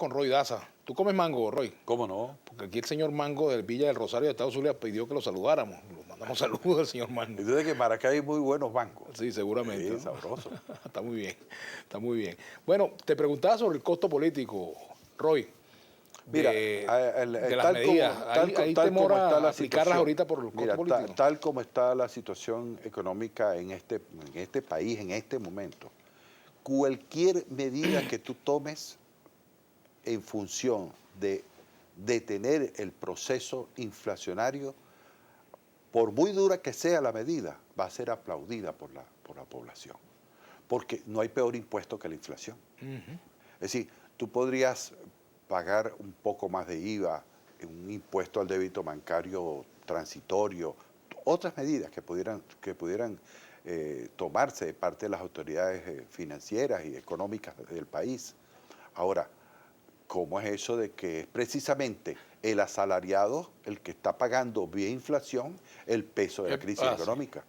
con Roy Daza. ¿Tú comes mango, Roy? ¿Cómo no? Porque aquí el señor Mango del Villa del Rosario de Estados Unidos pidió que lo saludáramos. Lo mandamos saludos al señor Mango. Entonces que en Maracay hay muy buenos bancos. Sí, seguramente. Sí, ¿no? sabroso. Está muy bien, está muy bien. Bueno, te preguntaba sobre el costo político, Roy, Mira, de las medidas. ¿Hay temor como está a la aplicarlas situación, ahorita por el costo político? tal como está la situación económica en este país, en este momento, cualquier medida que tú tomes en función de detener el proceso inflacionario, por muy dura que sea la medida, va a ser aplaudida por la población. Porque no hay peor impuesto que la inflación. Es decir, tú podrías pagar un poco más de IVA, un impuesto al débito bancario transitorio, otras medidas que pudieran tomarse de parte de las autoridades financieras y económicas del país. Ahora, ¿cómo es eso de que es precisamente el asalariado el que está pagando vía inflación el peso de la crisis económica?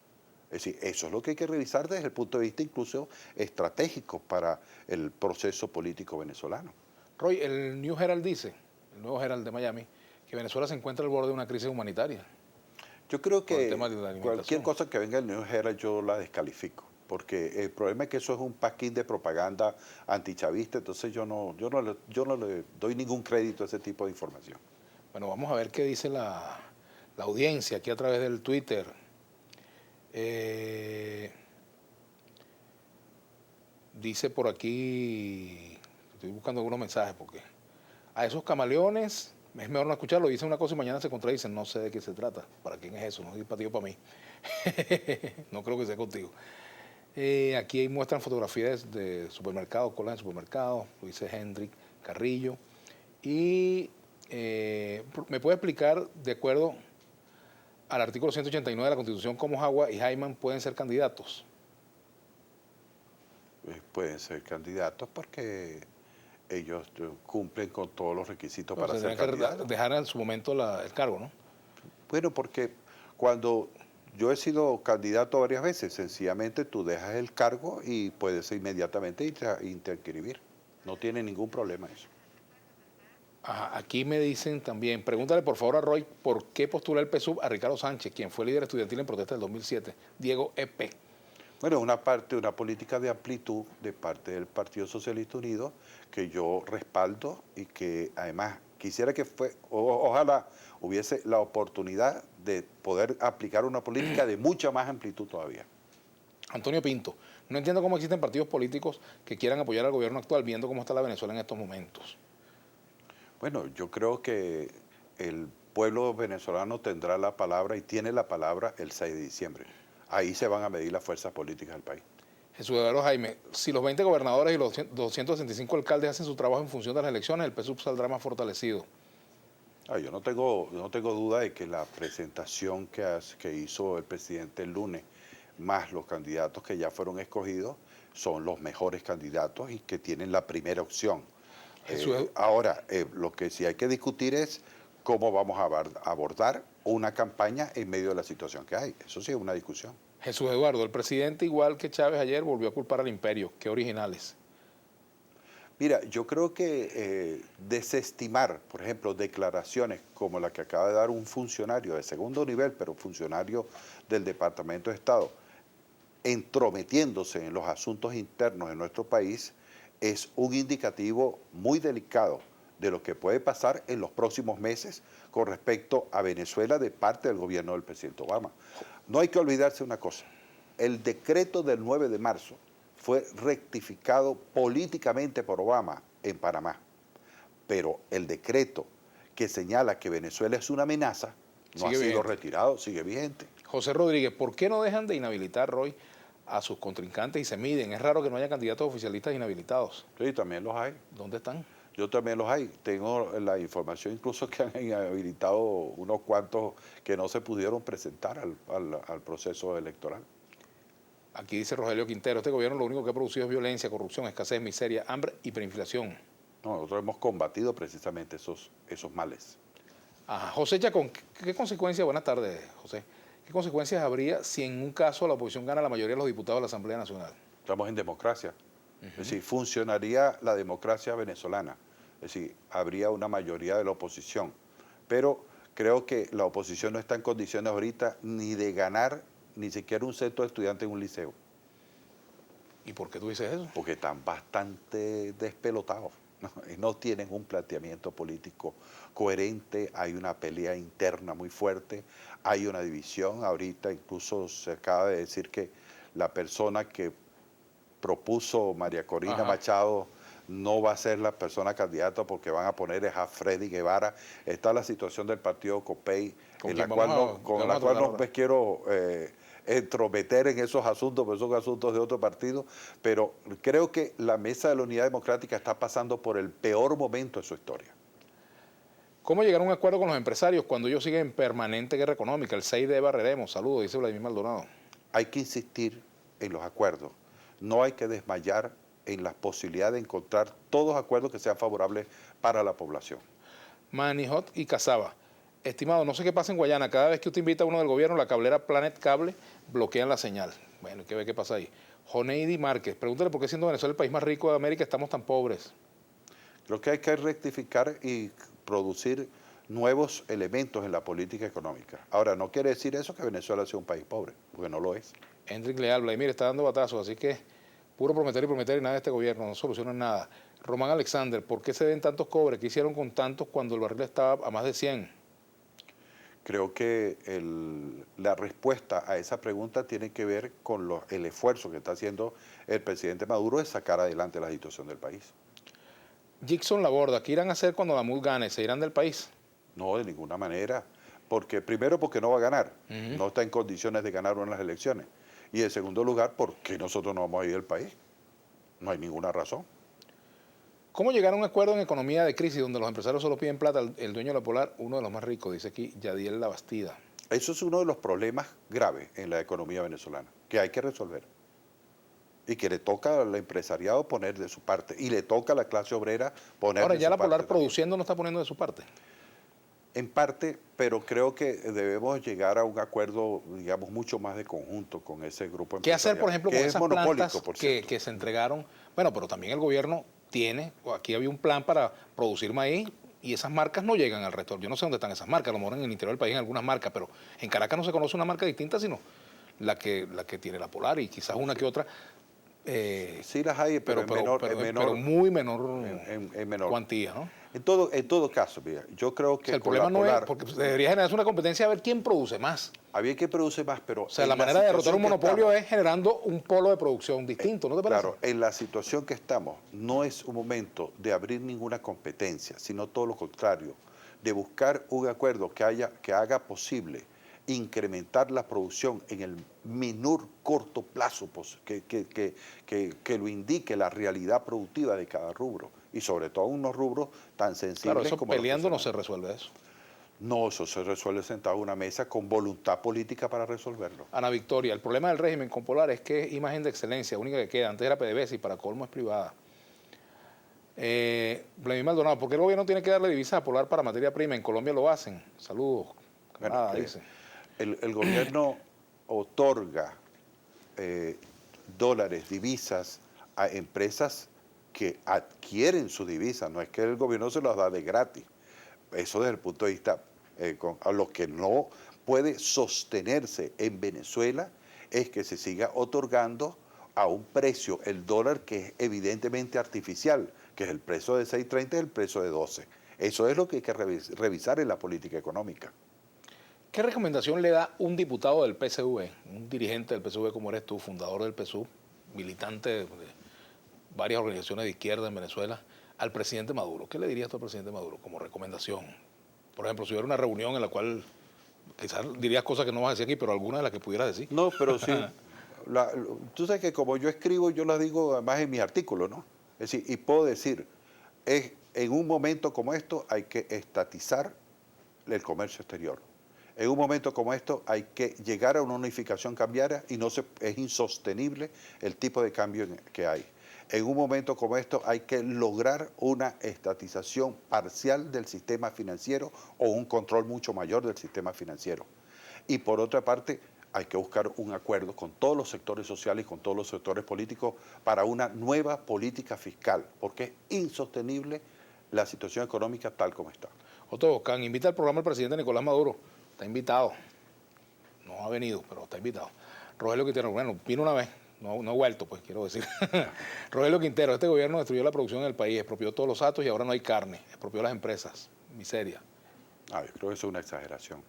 Es decir, eso es lo que hay que revisar desde el punto de vista incluso estratégico para el proceso político venezolano. Roy, el New Herald dice, el nuevo Herald de Miami, que Venezuela se encuentra al borde de una crisis humanitaria. Yo creo Por el que tema de la alimentación. cualquier cosa que venga del New Herald yo la descalifico, porque el problema es que eso es un paquín de propaganda antichavista, entonces yo no le doy ningún crédito a ese tipo de información. Bueno, vamos a ver qué dice la audiencia aquí a través del Twitter. Dice por aquí, estoy buscando algunos mensajes porque a esos camaleones es mejor no escucharlo, dicen una cosa y mañana se contradicen, no sé de qué se trata, para quién es eso, no es para ti o para mí. No creo que sea contigo. Aquí muestran fotografías de supermercados, colas en supermercados, lo dice Hendrik Carrillo. Y me puede explicar, de acuerdo al artículo 189 de la Constitución, cómo Jagua y Jaiman pueden ser candidatos. Pueden ser candidatos porque ellos cumplen con todos los requisitos Pero para ser tendrían candidatos. que dejar en su momento el cargo, ¿no? Bueno, porque cuando yo he sido candidato varias veces, sencillamente tú dejas el cargo y puedes inmediatamente interescribir. No tiene ningún problema eso. Ajá, aquí me dicen también, pregúntale por favor a Roy por qué postula el PSUV a Ricardo Sánchez, quien fue líder estudiantil en protesta del 2007, Diego E.P. Bueno, una política de amplitud de parte del Partido Socialista Unido que yo respaldo y que además quisiera que ojalá hubiese la oportunidad de poder aplicar una política de mucha más amplitud todavía. Antonio Pinto, no entiendo cómo existen partidos políticos que quieran apoyar al gobierno actual viendo cómo está la Venezuela en estos momentos. Bueno, yo creo que el pueblo venezolano tendrá la palabra y tiene la palabra el 6 de diciembre. Ahí se van a medir las fuerzas políticas del país. Jesús Eduardo Jaime, si los 20 gobernadores y los 265 alcaldes hacen su trabajo en función de las elecciones, el PSUV saldrá más fortalecido. Yo no tengo duda de que la presentación que hizo el presidente el lunes, más los candidatos que ya fueron escogidos, son los mejores candidatos y que tienen la primera opción. Ahora, lo que sí hay que discutir es cómo vamos a abordar una campaña en medio de la situación que hay. Eso sí es una discusión. Jesús Eduardo, el presidente, igual que Chávez ayer, volvió a culpar al imperio. Qué originales. Mira, yo creo que desestimar, por ejemplo, declaraciones como la que acaba de dar un funcionario de segundo nivel, pero funcionario del Departamento de Estado, entrometiéndose en los asuntos internos de nuestro país, es un indicativo muy delicado de lo que puede pasar en los próximos meses con respecto a Venezuela de parte del gobierno del presidente Obama. No hay que olvidarse una cosa, el decreto del 9 de marzo fue rectificado políticamente por Obama en Panamá, pero el decreto que señala que Venezuela es una amenaza no ha sido retirado, sigue vigente. José Rodríguez, ¿por qué no dejan de inhabilitar, Roy, a sus contrincantes y se miden? Es raro que no haya candidatos oficialistas inhabilitados. Sí, también los hay. ¿Dónde están? Yo también los hay. Tengo la información incluso que han inhabilitado unos cuantos que no se pudieron presentar al proceso electoral. Aquí dice Rogelio Quintero, este gobierno lo único que ha producido es violencia, corrupción, escasez, miseria, hambre, hiperinflación. No, nosotros hemos combatido precisamente esos males. Ajá. José Chacón, ¿qué consecuencias, buenas tardes, José, qué consecuencias habría si en un caso la oposición gana la mayoría de los diputados de la Asamblea Nacional? Estamos en democracia. Es decir, funcionaría la democracia venezolana. Es decir, habría una mayoría de la oposición. Pero creo que la oposición no está en condiciones ahorita ni de ganar ni siquiera un centro de estudiantes en un liceo, ¿Y por qué tú dices eso? porque están bastante despelotados, ¿no? Y no tienen un planteamiento político coherente, hay una pelea interna muy fuerte, hay una división. Ahorita incluso se acaba de decir que la persona que propuso María Corina Ajá. Machado no va a ser la persona candidata porque van a poner a Freddy Guevara. Está la situación del partido COPEI, ¿Con quién vamos con vamos la a cual tratar no ahora? me quiero entrometer en esos asuntos, porque son asuntos de otro partido, pero creo que la Mesa de la Unidad Democrática está pasando por el peor momento de su historia. ¿Cómo llegar a un acuerdo con los empresarios cuando ellos siguen en permanente guerra económica? El 6 de barreremos. Saludos, dice Vladimir Maldonado. Hay que insistir en los acuerdos, no hay que desmayar en la posibilidad de encontrar todos acuerdos que sean favorables para la población. Manijot y Casaba. Estimado, no sé qué pasa en Guayana. Cada vez que usted invita a uno del gobierno, la cablera Planet Cable bloquean la señal. Bueno, hay que ver qué pasa ahí. Joneidi Márquez, pregúntale por qué siendo Venezuela el país más rico de América estamos tan pobres. Creo que hay que rectificar y producir nuevos elementos en la política económica. Ahora, no quiere decir eso que Venezuela sea un país pobre, porque no lo es. Hendrik Leal, Vladimir está dando batazos, así que puro prometer y nada de este gobierno, no soluciona nada. Román Alexander, ¿por qué se ven tantos cobres? ¿Qué hicieron con tantos cuando el barril estaba a más de 100? Creo que la respuesta a esa pregunta tiene que ver con el esfuerzo que está haciendo el presidente Maduro de sacar adelante la situación del país. Jackson Laborda, ¿qué irán a hacer cuando la MUD gane? ¿Se irán del país? No, de ninguna manera. Primero, porque no va a ganar. No está en condiciones de ganar unas elecciones. Y en segundo lugar, porque nosotros no vamos a ir del país. No hay ninguna razón. ¿Cómo llegar a un acuerdo en economía de crisis donde los empresarios solo piden plata? El dueño de la Polar, uno de los más ricos, dice aquí Yadiel Labastida. Eso es uno de los problemas graves en la economía venezolana, que hay que resolver. Y que le toca al empresariado poner de su parte. Y le toca a la clase obrera poner Ahora, de ya su la parte Polar también. produciendo no está poniendo de su parte. En parte, pero creo que debemos llegar a un acuerdo, digamos, mucho más de conjunto con ese grupo ¿Qué hacer, por empresarial, ejemplo, con que es esas monopólico, plantas por cierto. que se entregaron? Bueno, pero también el gobierno tiene, aquí había un plan para producir maíz y esas marcas no llegan al resto. Yo no sé dónde están esas marcas, a lo mejor en el interior del país en algunas marcas, pero en Caracas no se conoce una marca distinta, sino la que tiene la Polar y quizás una que otra, Sí las hay, pero pero muy menor en menor. cuantía, ¿no? En todo caso, mira, yo creo O sea, que el con la problema no es, Polar porque debería generarse una competencia a ver quién produce más. había que producir más, pero O sea, la en la manera de derrotar situación un que monopolio estamos, es generando un polo de producción distinto, ¿no te parece? claro, en la situación que estamos, no es un momento de abrir ninguna competencia, sino todo lo contrario, de buscar un acuerdo que haga posible incrementar la producción en el menor corto plazo que lo indique la realidad productiva de cada rubro, y sobre todo unos rubros tan Claro, sensibles eso como los que peleando no se se resuelve eso. No, eso se resuelve sentado en una mesa con voluntad política para resolverlo. Ana Victoria, el problema del régimen con Polar es que es imagen de excelencia, única que queda. Antes era PDVSA y para colmo es privada. Vladimir Maldonado, ¿por qué el gobierno tiene que darle divisas a Polar para materia prima? En Colombia lo hacen. Saludos, Bueno, camarada, dice. el gobierno otorga dólares, divisas a empresas que adquieren sus divisas, no es que el gobierno se las da de gratis. Eso desde el punto de vista, a lo que no puede sostenerse en Venezuela es que se siga otorgando a un precio el dólar que es evidentemente artificial, que es el precio de 6.30 y el precio de 12. Eso es lo que hay que revisar en la política económica. ¿Qué recomendación le da un diputado del PSV, un dirigente del PSV como eres tú, fundador del PSUV, militante de varias organizaciones de izquierda en Venezuela, al presidente Maduro? ¿Qué le dirías tú al presidente Maduro como recomendación? Por ejemplo, si hubiera una reunión en la cual quizás dirías cosas que no vas a decir aquí, pero alguna de las que pudieras decir. No, pero sí, tú sabes que como yo escribo, yo las digo además en mis artículos, ¿no? Es decir, y puedo decir, en un momento como esto hay que estatizar el comercio exterior. En un momento como esto hay que llegar a una unificación cambiaria y es insostenible el tipo de cambio que hay. En un momento como esto hay que lograr una estatización parcial del sistema financiero o un control mucho mayor del sistema financiero. Y por otra parte, hay que buscar un acuerdo con todos los sectores sociales y con todos los sectores políticos para una nueva política fiscal, porque es insostenible la situación económica tal como está. Otto Boscán, invita al programa al presidente Nicolás Maduro. Está invitado. No ha venido, pero está invitado. Rogelio Quintero, bueno, vino una vez. No he vuelto, pues, quiero decir. Rogelio Quintero, este gobierno destruyó la producción en el país, expropió todos los atos y ahora no hay carne. Expropió las empresas. Miseria. Yo creo que eso es una exageración.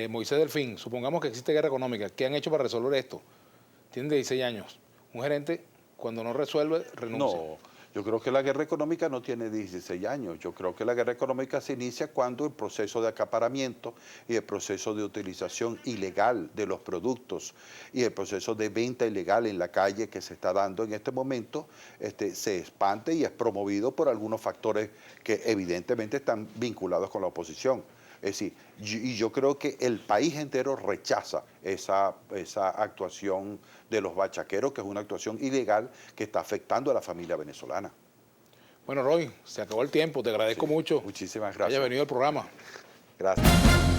Moisés Delfín, supongamos que existe guerra económica. ¿Qué han hecho para resolver esto? Tienen 16 años. Un gerente, cuando no resuelve, renuncia. No, yo creo que la guerra económica no tiene 16 años. Yo creo que la guerra económica se inicia cuando el proceso de acaparamiento y el proceso de utilización ilegal de los productos y el proceso de venta ilegal en la calle que se está dando en este momento se expande y es promovido por algunos factores que evidentemente están vinculados con la oposición. Es decir, yo creo que el país entero rechaza esa actuación de los bachaqueros, que es una actuación ilegal que está afectando a la familia venezolana. Bueno, Roy, se acabó el tiempo. Te agradezco mucho. Muchísimas que gracias. haya venido al programa. Gracias.